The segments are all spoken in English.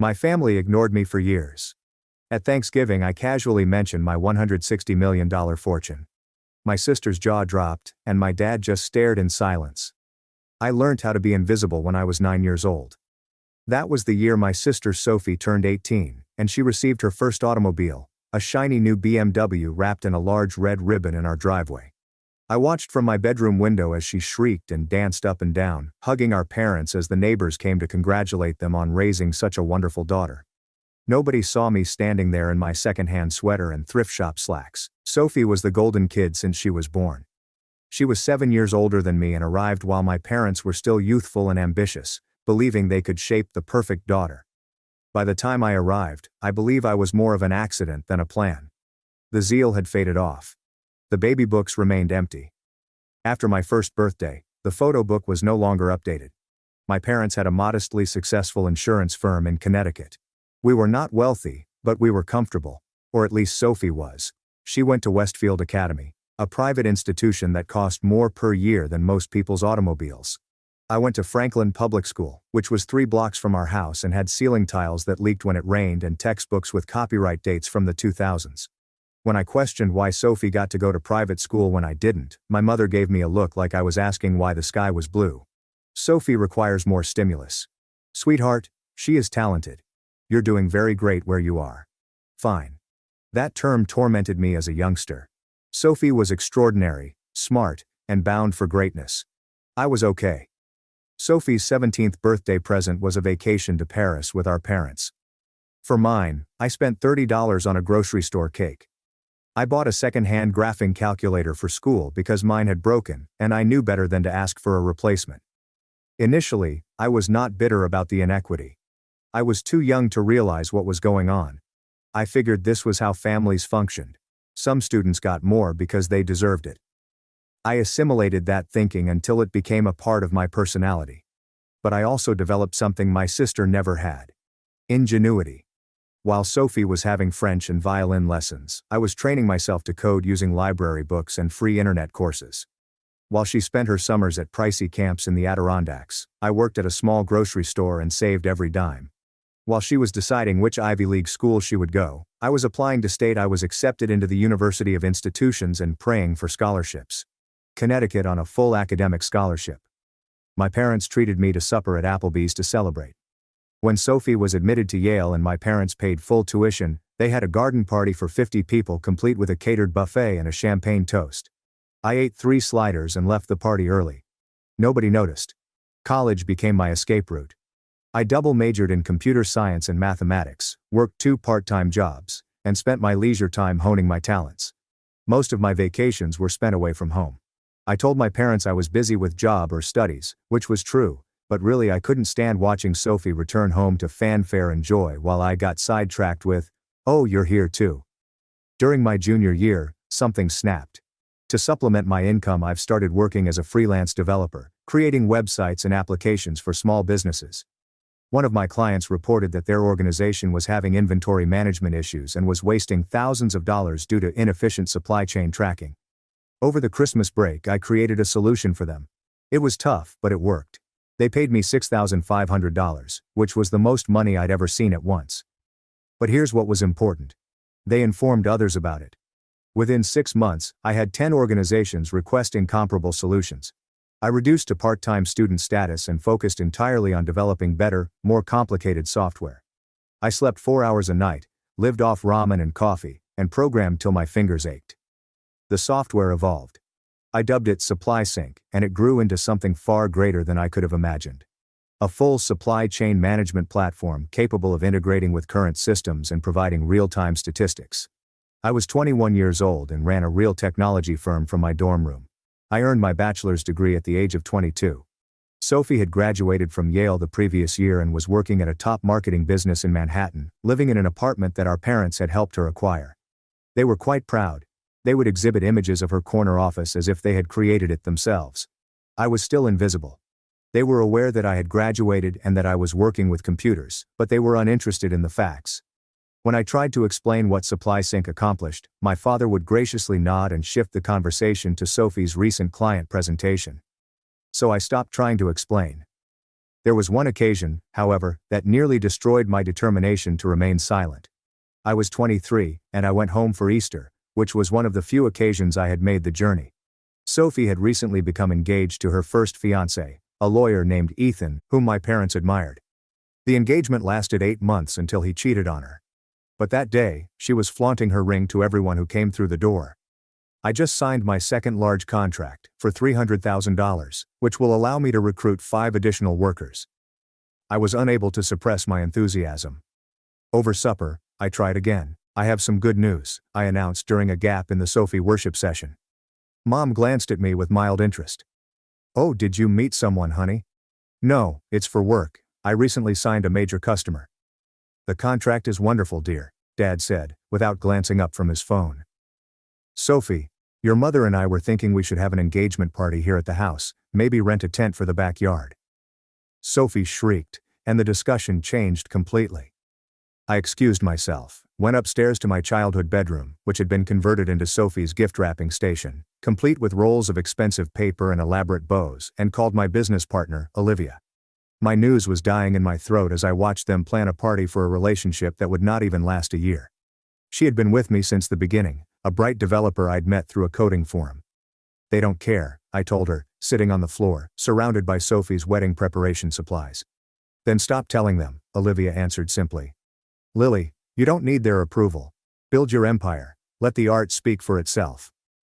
My family ignored me for years. At Thanksgiving, I casually mentioned my $160 million fortune. My sister's jaw dropped, and my dad just stared in silence. I learned how to be invisible when I was 9 years old. That was the year my sister Sophie turned 18, and she received her first automobile, a shiny new BMW wrapped in a large red ribbon in our driveway. I watched from my bedroom window as she shrieked and danced up and down, hugging our parents as the neighbors came to congratulate them on raising such a wonderful daughter. Nobody saw me standing there in my second-hand sweater and thrift shop slacks. Sophie was the golden kid since she was born. She was 7 years older than me and arrived while my parents were still youthful and ambitious, believing they could shape the perfect daughter. By the time I arrived, I believe I was more of an accident than a plan. The zeal had faded off. The baby books remained empty. After my first birthday, the photo book was no longer updated. My parents had a modestly successful insurance firm in Connecticut. We were not wealthy, but we were comfortable. Or at least Sophie was. She went to Westfield Academy, a private institution that cost more per year than most people's automobiles. I went to Franklin Public School, which was 3 blocks from our house and had ceiling tiles that leaked when it rained and textbooks with copyright dates from the 2000s. When I questioned why Sophie got to go to private school when I didn't, my mother gave me a look like I was asking why the sky was blue. Sophie requires more stimulus. Sweetheart, she is talented. You're doing very great where you are. Fine. That term tormented me as a youngster. Sophie was extraordinary, smart, and bound for greatness. I was okay. Sophie's 17th birthday present was a vacation to Paris with our parents. For mine, I spent $30 on a grocery store cake. I bought a second-hand graphing calculator for school because mine had broken, and I knew better than to ask for a replacement. Initially, I was not bitter about the inequity. I was too young to realize what was going on. I figured this was how families functioned. Some students got more because they deserved it. I assimilated that thinking until it became a part of my personality. But I also developed something my sister never had: ingenuity. While Sophie was having French and violin lessons, I was training myself to code using library books and free internet courses. While she spent her summers at pricey camps in the Adirondacks, I worked at a small grocery store and saved every dime. While she was deciding which Ivy League school she would go, I was applying to state I was accepted into the University of Institutions and praying for scholarships. Connecticut on a full academic scholarship. My parents treated me to supper at Applebee's to celebrate. When Sophie was admitted to Yale and my parents paid full tuition, they had a garden party for 50 people complete with a catered buffet and a champagne toast. I ate 3 sliders and left the party early. Nobody noticed. College became my escape route. I double majored in computer science and mathematics, worked 2 part-time jobs, and spent my leisure time honing my talents. Most of my vacations were spent away from home. I told my parents I was busy with job or studies, which was true, but really I couldn't stand watching Sophie return home to fanfare and joy while I got sidetracked with, "Oh, you're here too." During my junior year, something snapped. To supplement my income, I've started working as a freelance developer, creating websites and applications for small businesses. One of my clients reported that their organization was having inventory management issues and was wasting thousands of dollars due to inefficient supply chain tracking. Over the Christmas break, I created a solution for them. It was tough, but it worked. They paid me $6,500, which was the most money I'd ever seen at once. But here's what was important. They informed others about it. Within 6 months, I had 10 organizations requesting comparable solutions. I reduced to part-time student status and focused entirely on developing better, more complicated software. I slept 4 hours a night, lived off ramen and coffee, and programmed till my fingers ached. The software evolved. I dubbed it Supply Sync, and it grew into something far greater than I could have imagined. A full supply chain management platform capable of integrating with current systems and providing real-time statistics. I was 21 years old and ran a real technology firm from my dorm room. I earned my bachelor's degree at the age of 22. Sophie had graduated from Yale the previous year and was working at a top marketing business in Manhattan, living in an apartment that our parents had helped her acquire. They were quite proud. They would exhibit images of her corner office as if they had created it themselves. I was still invisible. They were aware that I had graduated and that I was working with computers, but they were uninterested in the facts. When I tried to explain what Supply Sync accomplished, my father would graciously nod and shift the conversation to Sophie's recent client presentation. So I stopped trying to explain. There was one occasion, however, that nearly destroyed my determination to remain silent. I was 23, and I went home for Easter, which was one of the few occasions I had made the journey. Sophie had recently become engaged to her first fiancé, a lawyer named Ethan, whom my parents admired. The engagement lasted 8 months until he cheated on her. But that day, she was flaunting her ring to everyone who came through the door. I just signed my second large contract, for $300,000, which will allow me to recruit 5 additional workers. I was unable to suppress my enthusiasm. Over supper, I tried again. I have some good news, I announced during a gap in the Sophie worship session. Mom glanced at me with mild interest. Oh, did you meet someone, honey? No, it's for work. I recently signed a major customer. The contract is wonderful, dear, Dad said, without glancing up from his phone. Sophie, your mother and I were thinking we should have an engagement party here at the house, maybe rent a tent for the backyard. Sophie shrieked, and the discussion changed completely. I excused myself, went upstairs to my childhood bedroom, which had been converted into Sophie's gift-wrapping station, complete with rolls of expensive paper and elaborate bows, and called my business partner, Olivia. My news was dying in my throat as I watched them plan a party for a relationship that would not even last a year. She had been with me since the beginning, a bright developer I'd met through a coding forum. They don't care, I told her, sitting on the floor, surrounded by Sophie's wedding preparation supplies. Then stop telling them, Olivia answered simply. Lily, you don't need their approval. Build your empire, let the art speak for itself.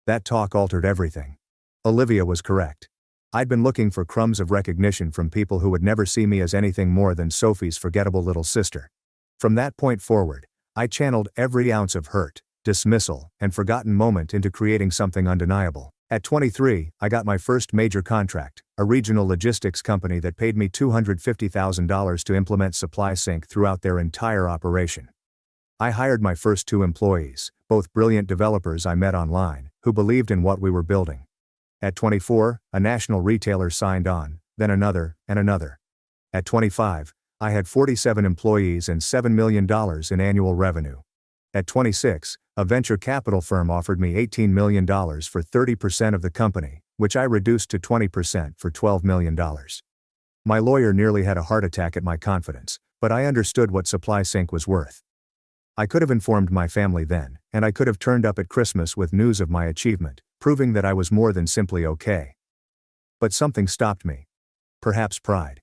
That talk altered everything. Olivia was correct. I'd been looking for crumbs of recognition from people who would never see me as anything more than Sophie's forgettable little sister. From that point forward, I channeled every ounce of hurt, dismissal, and forgotten moment into creating something undeniable. At 23, I got my first major contract, a regional logistics company that paid me $250,000 to implement SupplySync throughout their entire operation. I hired my first 2 employees, both brilliant developers I met online, who believed in what we were building. At 24, a national retailer signed on, then another, and another. At 25, I had 47 employees and $7 million in annual revenue. At 26, a venture capital firm offered me $18 million for 30% of the company, which I reduced to 20% for $12 million. My lawyer nearly had a heart attack at my confidence, but I understood what SupplySync was worth. I could have informed my family then, and I could have turned up at Christmas with news of my achievement, proving that I was more than simply okay. But something stopped me. Perhaps pride.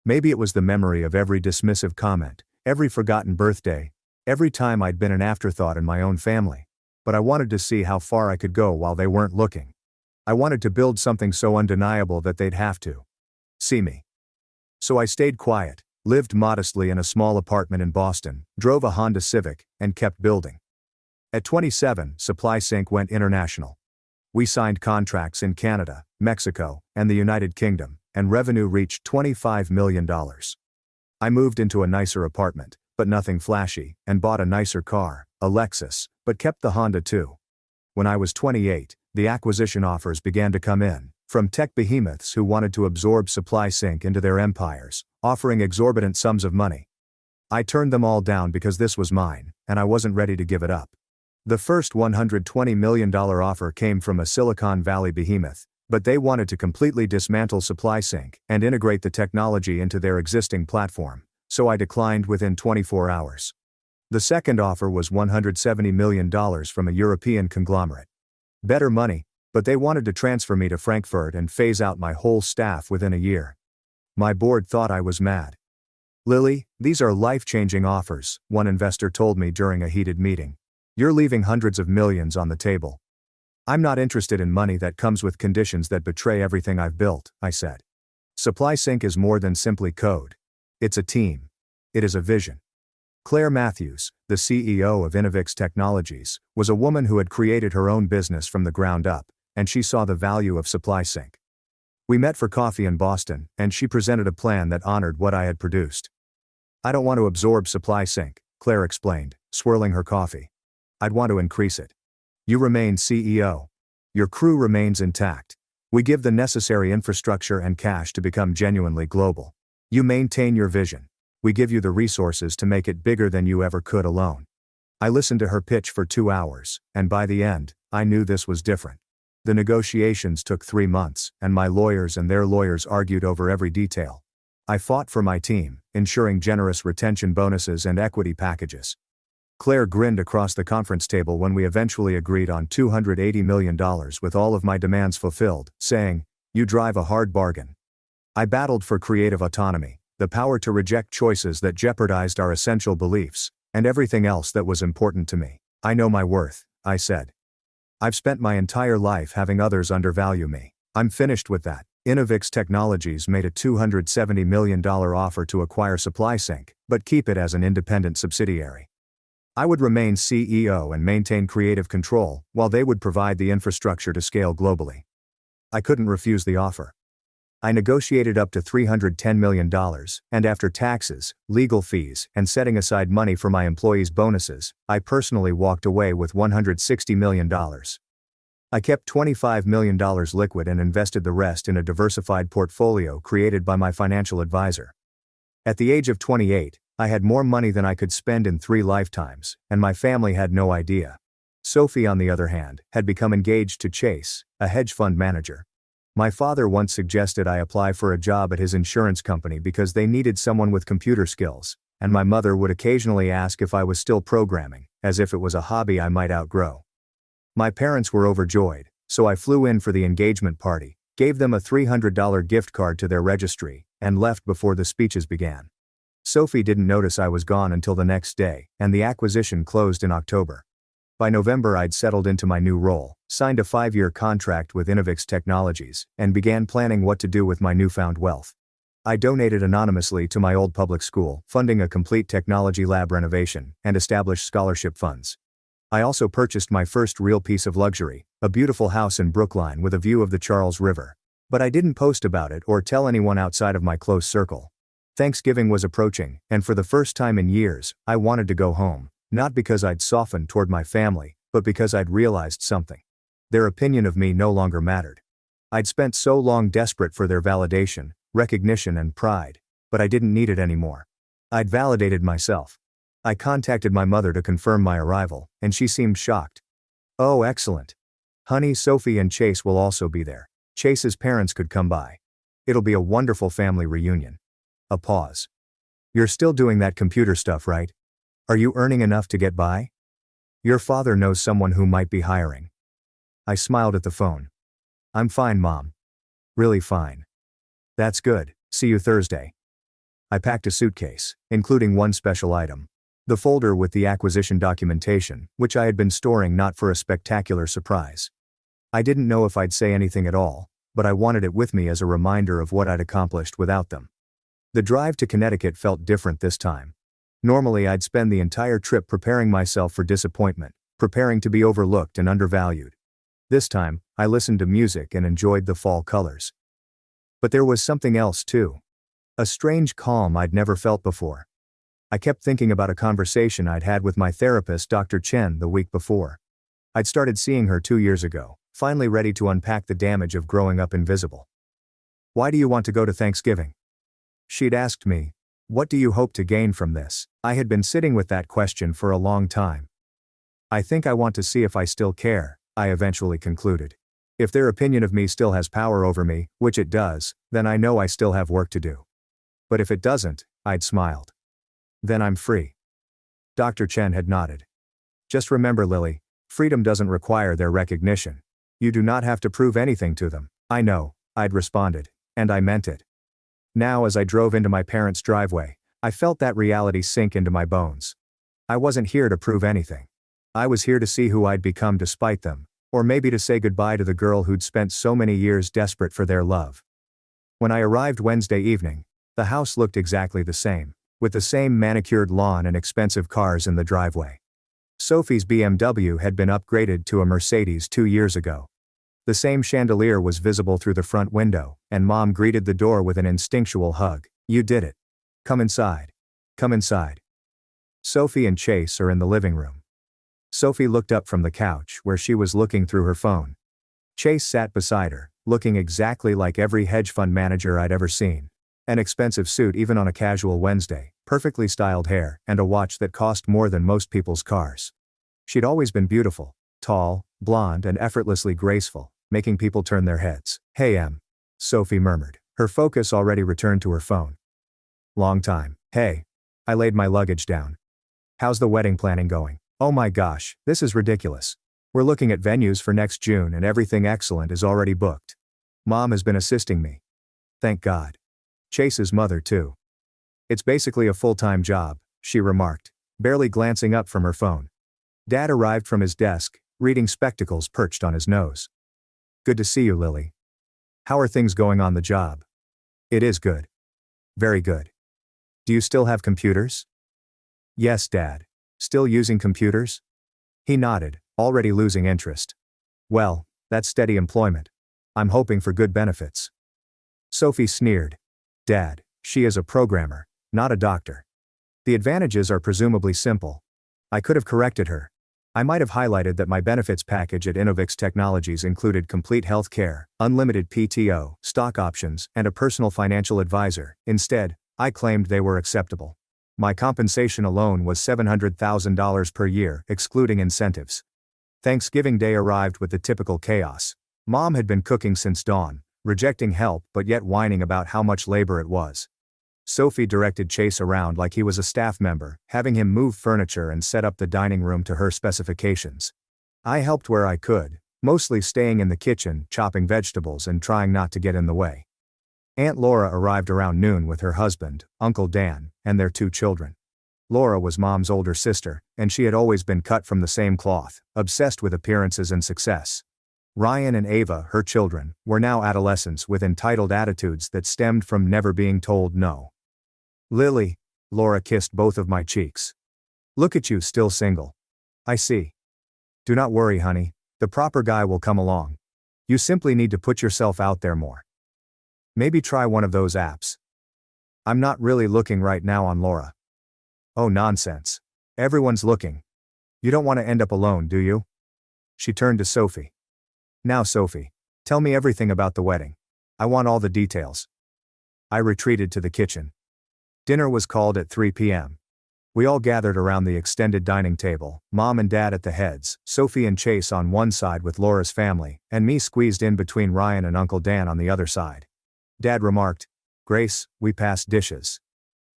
Maybe it was the memory of every dismissive comment, every forgotten birthday, every time I'd been an afterthought in my own family. But I wanted to see how far I could go while they weren't looking. I wanted to build something so undeniable that they'd have to see me. So I stayed quiet, lived modestly in a small apartment in Boston, drove a Honda Civic, and kept building. At 27, SupplySync went international. We signed contracts in Canada, Mexico, and the United Kingdom, and revenue reached $25 million. I moved into a nicer apartment, but nothing flashy, and bought a nicer car, a Lexus, but kept the Honda too. When I was 28, the acquisition offers began to come in, from tech behemoths who wanted to absorb SupplySync into their empires, offering exorbitant sums of money. I turned them all down because this was mine, and I wasn't ready to give it up. The first $120 million offer came from a Silicon Valley behemoth, but they wanted to completely dismantle SupplySync and integrate the technology into their existing platform, so I declined within 24 hours. The second offer was $170 million from a European conglomerate. Better money, but they wanted to transfer me to Frankfurt and phase out my whole staff within a year. My board thought I was mad. Lily, these are life-changing offers, one investor told me during a heated meeting. You're leaving hundreds of millions on the table. I'm not interested in money that comes with conditions that betray everything I've built, I said. SupplySync is more than simply code. It's a team. It is a vision. Claire Matthews, the CEO of Innovix Technologies, was a woman who had created her own business from the ground up, and she saw the value of SupplySync. We met for coffee in Boston, and she presented a plan that honored what I had produced. I don't want to absorb SupplySync, Claire explained, swirling her coffee. I'd want to increase it. You remain CEO. Your crew remains intact. We give the necessary infrastructure and cash to become genuinely global. You maintain your vision. We give you the resources to make it bigger than you ever could alone. I listened to her pitch for 2 hours, and by the end, I knew this was different. The negotiations took 3 months, and my lawyers and their lawyers argued over every detail. I fought for my team, ensuring generous retention bonuses and equity packages. Claire grinned across the conference table when we eventually agreed on $280 million with all of my demands fulfilled, saying, "You drive a hard bargain." I battled for creative autonomy, the power to reject choices that jeopardized our essential beliefs, and everything else that was important to me. "I know my worth," I said. "I've spent my entire life having others undervalue me. I'm finished with that." Innovix Technologies made a $270 million offer to acquire SupplySync, but keep it as an independent subsidiary. I would remain CEO and maintain creative control, while they would provide the infrastructure to scale globally. I couldn't refuse the offer. I negotiated up to $310 million, and after taxes, legal fees, and setting aside money for my employees' bonuses, I personally walked away with $160 million. I kept $25 million liquid and invested the rest in a diversified portfolio created by my financial advisor. At the age of 28, I had more money than I could spend in 3 lifetimes, and my family had no idea. Sophie, on the other hand, had become engaged to Chase, a hedge fund manager. My father once suggested I apply for a job at his insurance company because they needed someone with computer skills, and my mother would occasionally ask if I was still programming, as if it was a hobby I might outgrow. My parents were overjoyed, so I flew in for the engagement party, gave them a $300 gift card to their registry, and left before the speeches began. Sophie didn't notice I was gone until the next day, and the acquisition closed in October. By November, I'd settled into my new role, signed a 5-year contract with Innovix Technologies, and began planning what to do with my newfound wealth. I donated anonymously to my old public school, funding a complete technology lab renovation, and established scholarship funds. I also purchased my first real piece of luxury, a beautiful house in Brookline with a view of the Charles River. But I didn't post about it or tell anyone outside of my close circle. Thanksgiving was approaching, and for the first time in years, I wanted to go home, not because I'd softened toward my family, but because I'd realized something. Their opinion of me no longer mattered. I'd spent so long desperate for their validation, recognition, and pride, but I didn't need it anymore. I'd validated myself. I contacted my mother to confirm my arrival, and she seemed shocked. "Oh, excellent. Honey, Sophie and Chase will also be there. Chase's parents could come by. It'll be a wonderful family reunion." A pause. "You're still doing that computer stuff, right? Are you earning enough to get by? Your father knows someone who might be hiring." I smiled at the phone. "I'm fine, Mom. Really fine." "That's good. See you Thursday." I packed a suitcase, including one special item. The folder with the acquisition documentation, which I had been storing not for a spectacular surprise. I didn't know if I'd say anything at all, but I wanted it with me as a reminder of what I'd accomplished without them. The drive to Connecticut felt different this time. Normally I'd spend the entire trip preparing myself for disappointment, preparing to be overlooked and undervalued. This time, I listened to music and enjoyed the fall colors. But there was something else too. A strange calm I'd never felt before. I kept thinking about a conversation I'd had with my therapist, Dr. Chen, the week before. I'd started seeing her 2 years ago, finally ready to unpack the damage of growing up invisible. "Why do you want to go to Thanksgiving?" she'd asked me. "What do you hope to gain from this?" I had been sitting with that question for a long time. "I think I want to see if I still care," I eventually concluded. "If their opinion of me still has power over me, which it does, then I know I still have work to do. But if it doesn't," I'd smiled, "then I'm free." Dr. Chen had nodded. "Just remember, Lily, freedom doesn't require their recognition. You do not have to prove anything to them." "I know," I'd responded, and I meant it. Now, as I drove into my parents' driveway, I felt that reality sink into my bones. I wasn't here to prove anything. I was here to see who I'd become despite them, or maybe to say goodbye to the girl who'd spent so many years desperate for their love. When I arrived Wednesday evening, the house looked exactly the same, with the same manicured lawn and expensive cars in the driveway. Sophie's BMW had been upgraded to a Mercedes 2 years ago. The same chandelier was visible through the front window, and Mom greeted the door with an instinctual hug. "You did it. Come inside. Come inside." Sophie and Chase are in the living room. Sophie looked up from the couch where she was looking through her phone. Chase sat beside her, looking exactly like every hedge fund manager I'd ever seen. An expensive suit even on a casual Wednesday, perfectly styled hair, and a watch that cost more than most people's cars. She'd always been beautiful, tall, blonde, and effortlessly graceful, making people turn their heads. "Hey, Em," Sophie murmured, her focus already returned to her phone. Long time. Hey. I laid my luggage down. How's the wedding planning going? Oh my gosh, this is ridiculous. We're looking at venues for next June and everything excellent is already booked. Mom has been assisting me. Thank God. Chase's mother too. It's basically a full-time job, she remarked, barely glancing up from her phone. Dad arrived from his desk, reading spectacles perched on his nose. Good to see you, Lily. How are things going on the job? It is good. Very good. Do you still have computers? Yes, Dad. Still using computers? He nodded, already losing interest. Well, that's steady employment. I'm hoping for good benefits. Sophie sneered. Dad, she is a programmer, not a doctor. The advantages are presumably simple. I could have corrected her. I might have highlighted that my benefits package at Innovix Technologies included complete health care, unlimited PTO, stock options, and a personal financial advisor. Instead, I claimed they were acceptable. My compensation alone was $700,000 per year, excluding incentives. Thanksgiving Day arrived with the typical chaos. Mom had been cooking since dawn, rejecting help but yet whining about how much labor it was. Sophie directed Chase around like he was a staff member, having him move furniture and set up the dining room to her specifications. I helped where I could, mostly staying in the kitchen, chopping vegetables and trying not to get in the way. Aunt Laura arrived around noon with her husband, Uncle Dan, and their 2 children. Laura was Mom's older sister, and she had always been cut from the same cloth, obsessed with appearances and success. Ryan and Ava, her children, were now adolescents with entitled attitudes that stemmed from never being told no. Lily, Laura kissed both of my cheeks. Look at you, still single. I see. Do not worry, honey, the proper guy will come along. You simply need to put yourself out there more. Maybe try one of those apps. I'm not really looking right now on Laura. Oh, nonsense. Everyone's looking. You don't want to end up alone, do you? She turned to Sophie. Now, Sophie, tell me everything about the wedding. I want all the details. I retreated to the kitchen. Dinner was called at 3 p.m. We all gathered around the extended dining table, Mom and Dad at the heads, Sophie and Chase on one side with Laura's family, and me squeezed in between Ryan and Uncle Dan on the other side. Dad remarked, Grace, we passed dishes.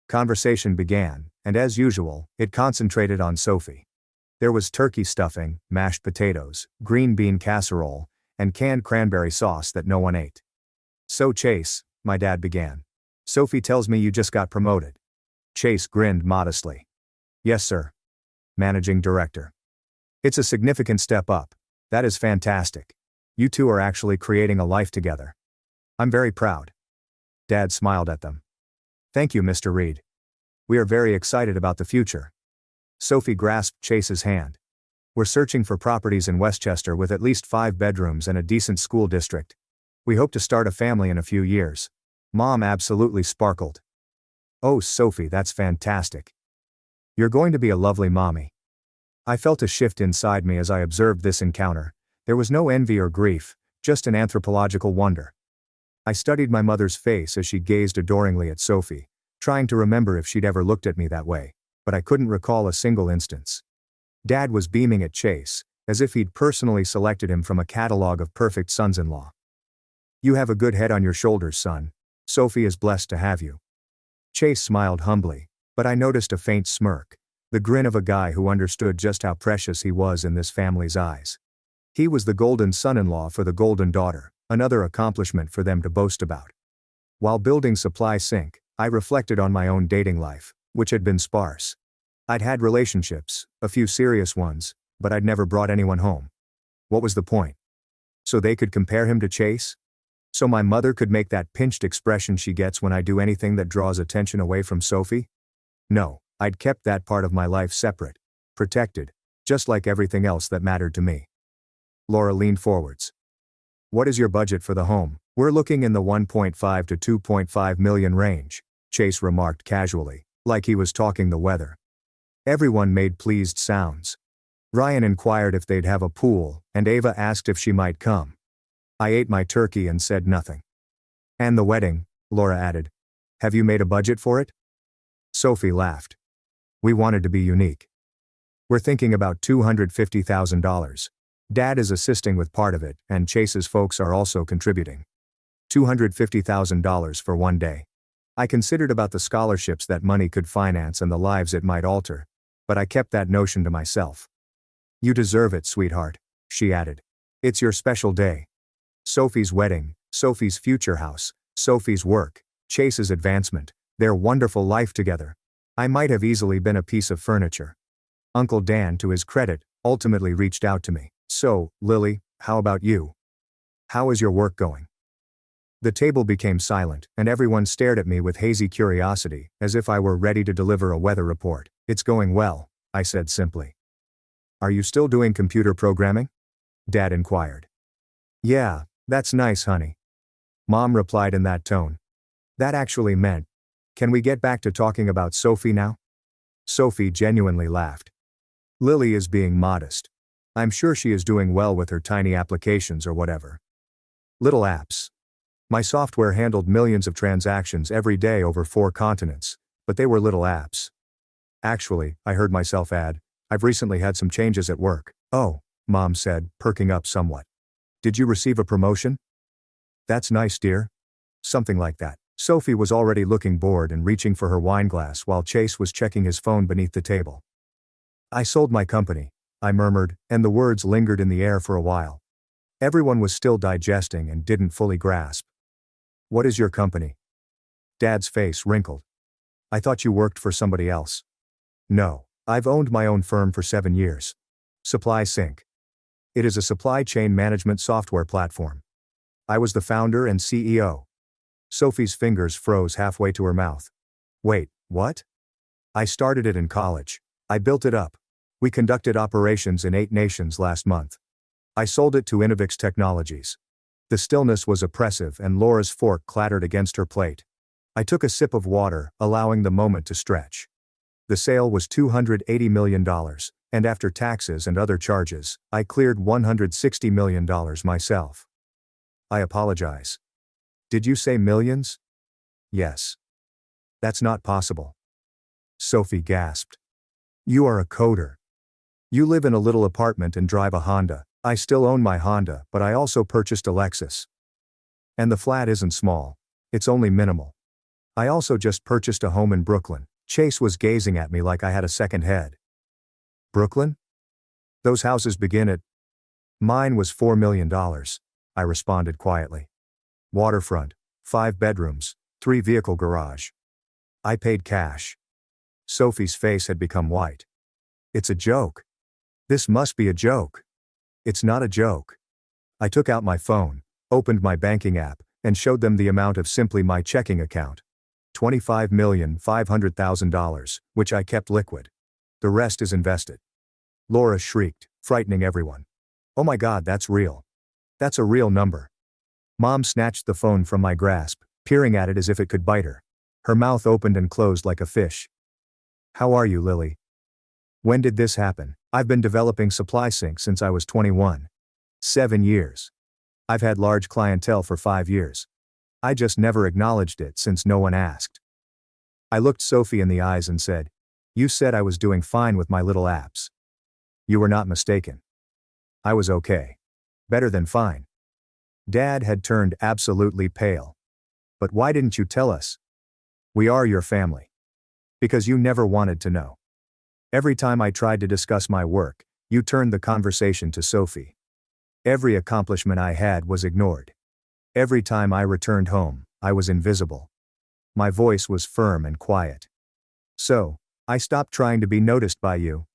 Conversation began, and as usual, it concentrated on Sophie. There was turkey stuffing, mashed potatoes, green bean casserole, and canned cranberry sauce that no one ate. So Chase, my dad began. Sophie tells me you just got promoted. Chase grinned modestly. Yes, sir. Managing director. It's a significant step up. That is fantastic. You two are actually creating a life together. I'm very proud. Dad smiled at them. Thank you, Mr. Reed. We are very excited about the future. Sophie grasped Chase's hand. We're searching for properties in Westchester with at least 5 bedrooms and a decent school district. We hope to start a family in a few years. Mom absolutely sparkled. Oh, Sophie, that's fantastic. You're going to be a lovely mommy. I felt a shift inside me as I observed this encounter. There was no envy or grief, just an anthropological wonder. I studied my mother's face as she gazed adoringly at Sophie, trying to remember if she'd ever looked at me that way, but I couldn't recall a single instance. Dad was beaming at Chase, as if he'd personally selected him from a catalog of perfect sons-in-law. You have a good head on your shoulders, son. Sophie is blessed to have you. Chase smiled humbly, but I noticed a faint smirk, the grin of a guy who understood just how precious he was in this family's eyes. He was the golden son-in-law for the golden daughter, another accomplishment for them to boast about. While building Supply Sync, I reflected on my own dating life, which had been sparse. I'd had relationships, a few serious ones, but I'd never brought anyone home. What was the point? So they could compare him to Chase? So my mother could make that pinched expression she gets when I do anything that draws attention away from Sophie? No, I'd kept that part of my life separate, protected, just like everything else that mattered to me. Laura leaned forwards. What is your budget for the home? We're looking in the 1.5 to 2.5 million range, Chase remarked casually, like he was talking the weather. Everyone made pleased sounds. Ryan inquired if they'd have a pool, and Ava asked if she might come. I ate my turkey and said nothing. And the wedding, Laura added. Have you made a budget for it? Sophie laughed. We wanted to be unique. We're thinking about $250,000. Dad is assisting with part of it, and Chase's folks are also contributing. $250,000 for one day. I considered about the scholarships that money could finance and the lives it might alter, but I kept that notion to myself. You deserve it, sweetheart, she added. It's your special day. Sophie's wedding, Sophie's future house, Sophie's work, Chase's advancement, their wonderful life together. I might have easily been a piece of furniture. Uncle Dan, to his credit, ultimately reached out to me. So, Lily, how about you? How is your work going? The table became silent, and everyone stared at me with hazy curiosity, as if I were ready to deliver a weather report. It's going well, I said simply. Are you still doing computer programming? Dad inquired. Yeah, that's nice, honey. Mom replied in that tone. That actually meant, can we get back to talking about Sophie now? Sophie genuinely laughed. Lily is being modest. I'm sure she is doing well with her tiny applications or whatever. Little apps. My software handled millions of transactions every day over 4 continents, but they were little apps. Actually, I heard myself add, I've recently had some changes at work. Oh, Mom said, perking up somewhat. Did you receive a promotion? That's nice, dear. Something like that. Sophie was already looking bored and reaching for her wineglass while Chase was checking his phone beneath the table. I sold my company, I murmured, and the words lingered in the air for a while. Everyone was still digesting and didn't fully grasp. What is your company? Dad's face wrinkled. I thought you worked for somebody else. No, I've owned my own firm for 7 years. Supply Sync. It is a supply chain management software platform. I was the founder and CEO. Sophie's fingers froze halfway to her mouth. Wait, what? I started it in college. I built it up. We conducted operations in 8 nations last month. I sold it to Innovix Technologies. The stillness was oppressive and Laura's fork clattered against her plate. I took a sip of water, allowing the moment to stretch. The sale was $280 million, and after taxes and other charges, I cleared $160 million myself. I apologize. Did you say millions? Yes. That's not possible. Sophie gasped. You are a coder. You live in a little apartment and drive a Honda. I still own my Honda, but I also purchased a Lexus. And the flat isn't small. It's only minimal. I also just purchased a home in Brooklyn. Chase was gazing at me like I had a second head. Brooklyn? Those houses begin at... Mine was $4 million, I responded quietly. Waterfront, 5 bedrooms, 3-vehicle garage. I paid cash. Sophie's face had become white. It's a joke. This must be a joke. It's not a joke. I took out my phone, opened my banking app, and showed them the amount of simply my checking account. $25,500,000, which I kept liquid. The rest is invested. Laura shrieked, frightening everyone. Oh my God, that's real. That's a real number. Mom snatched the phone from my grasp, peering at it as if it could bite her. Her mouth opened and closed like a fish. How are you, Lily? When did this happen? I've been developing Supply Sync since I was 21. 7 years. I've had large clientele for 5 years. I just never acknowledged it since no one asked. I looked Sophie in the eyes and said, you said I was doing fine with my little apps. You were not mistaken. I was okay. Better than fine. Dad had turned absolutely pale. But why didn't you tell us? We are your family. Because you never wanted to know. Every time I tried to discuss my work, you turned the conversation to Sophie. Every accomplishment I had was ignored. Every time I returned home, I was invisible. My voice was firm and quiet. So, I stopped trying to be noticed by you.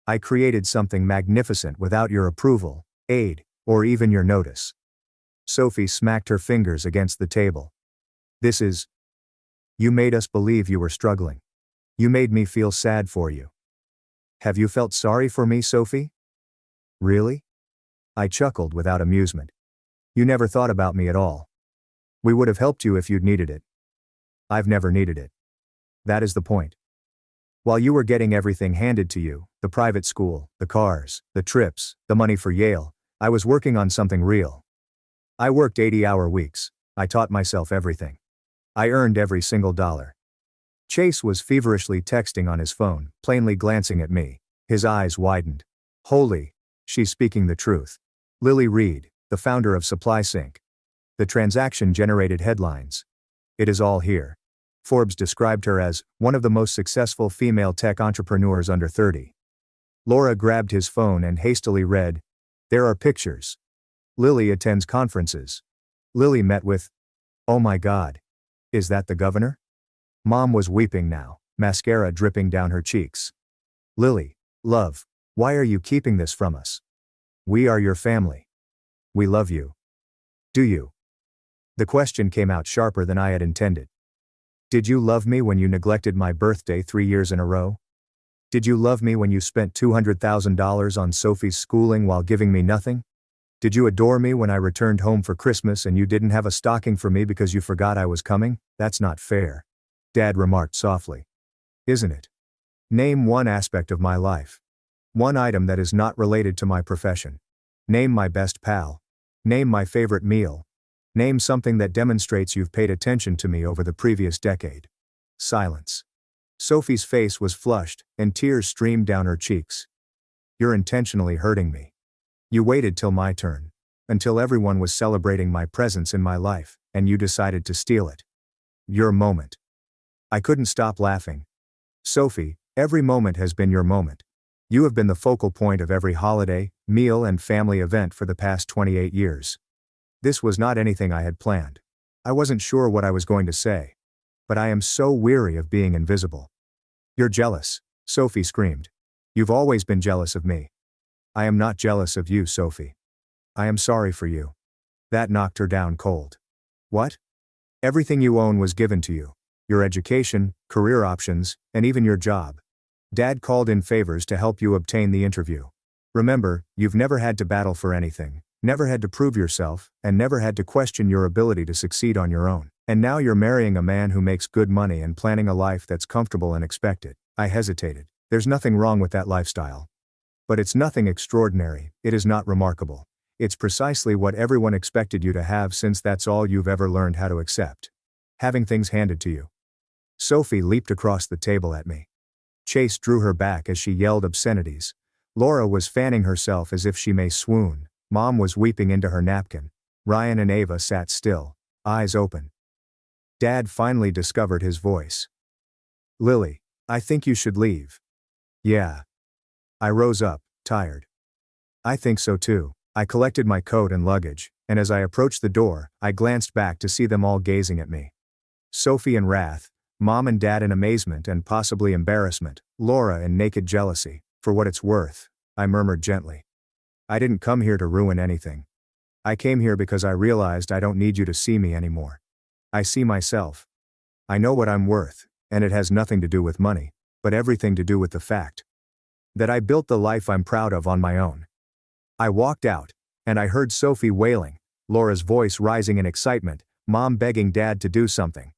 I created something magnificent without your approval, aid, or even your notice. Sophie smacked her fingers against the table. This is... You made us believe you were struggling. You made me feel sad for you. Have you felt sorry for me, Sophie? Really? I chuckled without amusement. You never thought about me at all. We would have helped you if you'd needed it. I've never needed it. That is the point. While you were getting everything handed to you, the private school, the cars, the trips, the money for Yale, I was working on something real. I worked 80-hour weeks. I taught myself everything. I earned every single dollar. Chase was feverishly texting on his phone, plainly glancing at me. His eyes widened. Holy, she's speaking the truth. Lily Reed, the founder of Supply Sync. The transaction generated headlines. It is all here. Forbes described her as one of the most successful female tech entrepreneurs under 30. Laura grabbed his phone and hastily read, "There are pictures. Lily attends conferences. Lily met with, oh my God. Is that the governor?" Mom was weeping now, mascara dripping down her cheeks. "Lily, love, why are you keeping this from us? We are your family. We love you. Do you?" The question came out sharper than I had intended. Did you love me when you neglected my birthday 3 years in a row? Did you love me when you spent $200,000 on Sophie's schooling while giving me nothing? Did you adore me when I returned home for Christmas and you didn't have a stocking for me because you forgot I was coming? That's not fair. Dad remarked softly. Isn't it? Name one aspect of my life. One item that is not related to my profession. Name my best pal. Name my favorite meal. Name something that demonstrates you've paid attention to me over the previous decade. Silence. Sophie's face was flushed, and tears streamed down her cheeks. You're intentionally hurting me. You waited till my turn. Until everyone was celebrating my presence in my life, and you decided to steal it. Your moment. I couldn't stop laughing. Sophie, every moment has been your moment. You have been the focal point of every holiday, meal and family event for the past 28 years. This was not anything I had planned. I wasn't sure what I was going to say. But I am so weary of being invisible. You're jealous, Sophie screamed. You've always been jealous of me. I am not jealous of you, Sophie. I am sorry for you. That knocked her down cold. What? Everything you own was given to you. Your education, career options, and even your job. Dad called in favors to help you obtain the interview. Remember, you've never had to battle for anything, never had to prove yourself, and never had to question your ability to succeed on your own. And now you're marrying a man who makes good money and planning a life that's comfortable and expected. I hesitated. There's nothing wrong with that lifestyle. But it's nothing extraordinary, it is not remarkable. It's precisely what everyone expected you to have since that's all you've ever learned how to accept. Having things handed to you. Sophie leaped across the table at me. Chase drew her back as she yelled obscenities. Laura was fanning herself as if she may swoon. Mom was weeping into her napkin. Ryan and Ava sat still, eyes open. Dad finally discovered his voice. Lily, I think you should leave. Yeah. I rose up, tired. I think so too. I collected my coat and luggage, and as I approached the door, I glanced back to see them all gazing at me. Sophie in wrath, Mom and Dad in amazement and possibly embarrassment, Laura in naked jealousy. For what it's worth, I murmured gently. I didn't come here to ruin anything. I came here because I realized I don't need you to see me anymore. I see myself. I know what I'm worth, and it has nothing to do with money, but everything to do with the fact that I built the life I'm proud of on my own. I walked out, and I heard Sophie wailing, Laura's voice rising in excitement, Mom begging Dad to do something.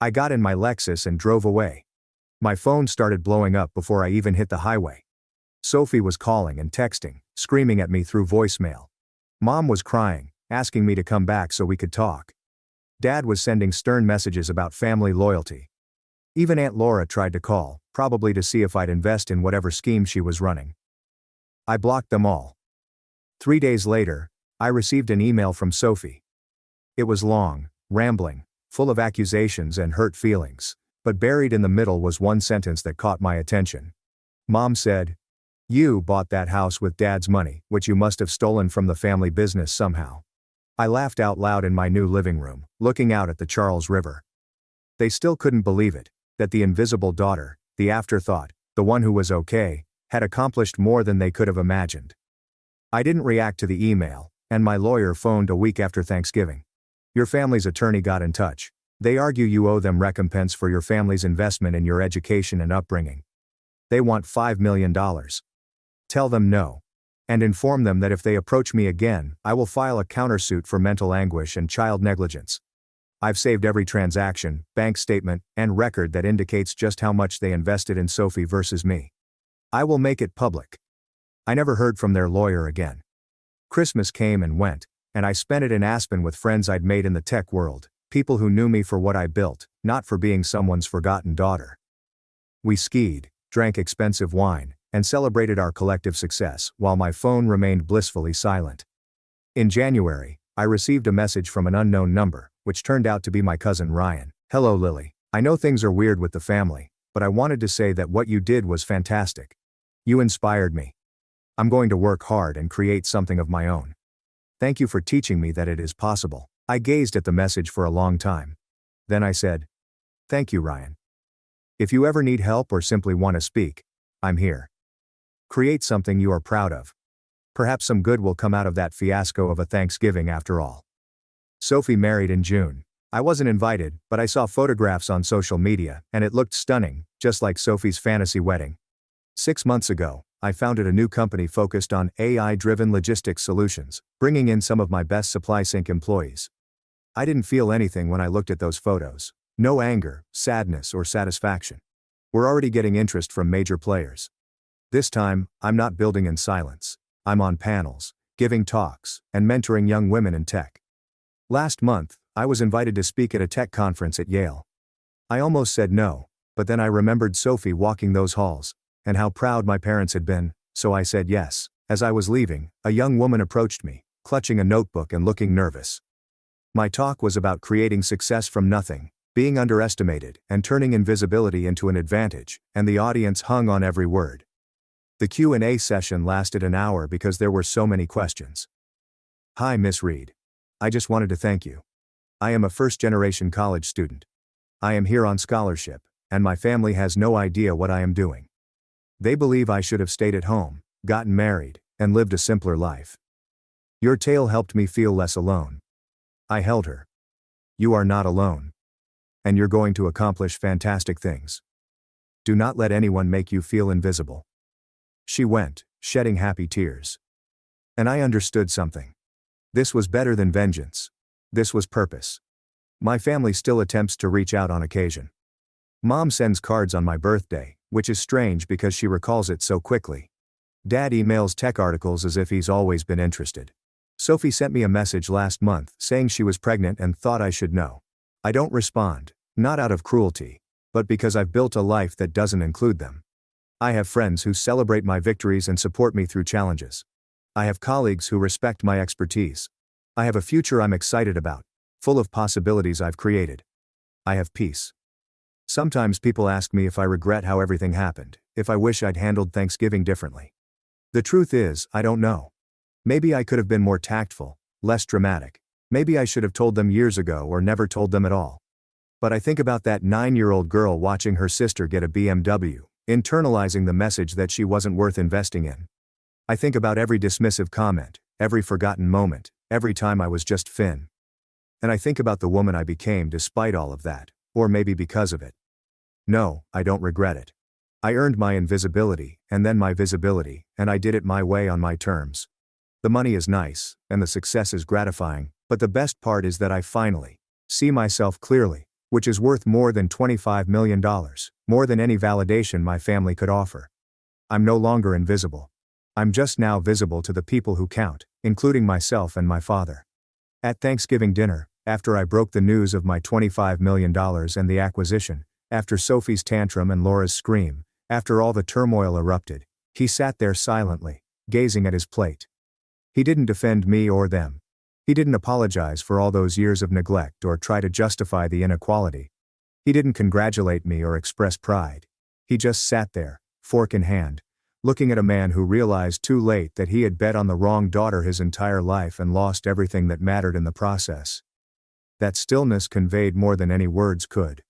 I got in my Lexus and drove away. My phone started blowing up before I even hit the highway. Sophie was calling and texting, screaming at me through voicemail. Mom was crying, asking me to come back so we could talk. Dad was sending stern messages about family loyalty. Even Aunt Laura tried to call, probably to see if I'd invest in whatever scheme she was running. I blocked them all. 3 days later, I received an email from Sophie. It was long, rambling, full of accusations and hurt feelings, but buried in the middle was one sentence that caught my attention. Mom said, "You bought that house with Dad's money, which you must have stolen from the family business somehow." I laughed out loud in my new living room, looking out at the Charles River. They still couldn't believe it, that the invisible daughter, the afterthought, the one who was okay, had accomplished more than they could have imagined. I didn't react to the email, and my lawyer phoned a week after Thanksgiving. Your family's attorney got in touch. They argue you owe them recompense for your family's investment in your education and upbringing. They want $5 million. Tell them no. And inform them that if they approach me again, I will file a countersuit for mental anguish and child negligence. I've saved every transaction, bank statement, and record that indicates just how much they invested in Sophie versus me. I will make it public. I never heard from their lawyer again. Christmas came and went, and I spent it in Aspen with friends I'd made in the tech world, people who knew me for what I built, not for being someone's forgotten daughter. We skied, drank expensive wine, and celebrated our collective success, while my phone remained blissfully silent. In January, I received a message from an unknown number, which turned out to be my cousin Ryan. "Hello Lily. I know things are weird with the family, but I wanted to say that what you did was fantastic. You inspired me. I'm going to work hard and create something of my own. Thank you for teaching me that it is possible. I gazed at the message for a long time. Then I said, "Thank you, Ryan. If you ever need help or simply want to speak, I'm here. Create something you are proud of. Perhaps some good will come out of that fiasco of a Thanksgiving after all." Sophie married in June. I wasn't invited, but I saw photographs on social media, and it looked stunning, just like Sophie's fantasy wedding. 6 months ago, I founded a new company focused on AI-driven logistics solutions, bringing in some of my best supply sync employees. I didn't feel anything when I looked at those photos. No anger, sadness, or satisfaction. We're already getting interest from major players. This time, I'm not building in silence. I'm on panels, giving talks, and mentoring young women in tech. Last month, I was invited to speak at a tech conference at Yale. I almost said no, but then I remembered Sophie walking those halls, and how proud my parents had been, so I said yes. As I was leaving, a young woman approached me, clutching a notebook and looking nervous. My talk was about creating success from nothing, being underestimated, and turning invisibility into an advantage, and the audience hung on every word. The Q&A session lasted an hour because there were so many questions. "Hi, Miss Reed. I just wanted to thank you. I am a first-generation college student. I am here on scholarship, and my family has no idea what I am doing. They believe I should have stayed at home, gotten married, and lived a simpler life. Your tale helped me feel less alone." I held her. "You are not alone. And you're going to accomplish fantastic things. Do not let anyone make you feel invisible." She went, shedding happy tears. And I understood something. This was better than vengeance. This was purpose. My family still attempts to reach out on occasion. Mom sends cards on my birthday, which is strange because she recalls it so quickly. Dad emails tech articles as if he's always been interested. Sophie sent me a message last month saying she was pregnant and thought I should know. I don't respond, not out of cruelty, but because I've built a life that doesn't include them. I have friends who celebrate my victories and support me through challenges. I have colleagues who respect my expertise. I have a future I'm excited about, full of possibilities I've created. I have peace. Sometimes people ask me if I regret how everything happened, if I wish I'd handled Thanksgiving differently. The truth is, I don't know. Maybe I could have been more tactful, less dramatic. Maybe I should have told them years ago or never told them at all. But I think about that 9-year-old girl watching her sister get a BMW, internalizing the message that she wasn't worth investing in. I think about every dismissive comment, every forgotten moment, every time I was just Finn. And I think about the woman I became despite all of that, or maybe because of it. No, I don't regret it. I earned my invisibility, and then my visibility, and I did it my way on my terms. The money is nice, and the success is gratifying, but the best part is that I finally see myself clearly, which is worth more than $25 million, more than any validation my family could offer. I'm no longer invisible. I'm just now visible to the people who count, including myself and my father. At Thanksgiving dinner, after I broke the news of my $25 million and the acquisition, after Sophie's tantrum and Laura's scream, after all the turmoil erupted, he sat there silently, gazing at his plate. He didn't defend me or them. He didn't apologize for all those years of neglect or try to justify the inequality. He didn't congratulate me or express pride. He just sat there, fork in hand, looking at a man who realized too late that he had bet on the wrong daughter his entire life and lost everything that mattered in the process. That stillness conveyed more than any words could.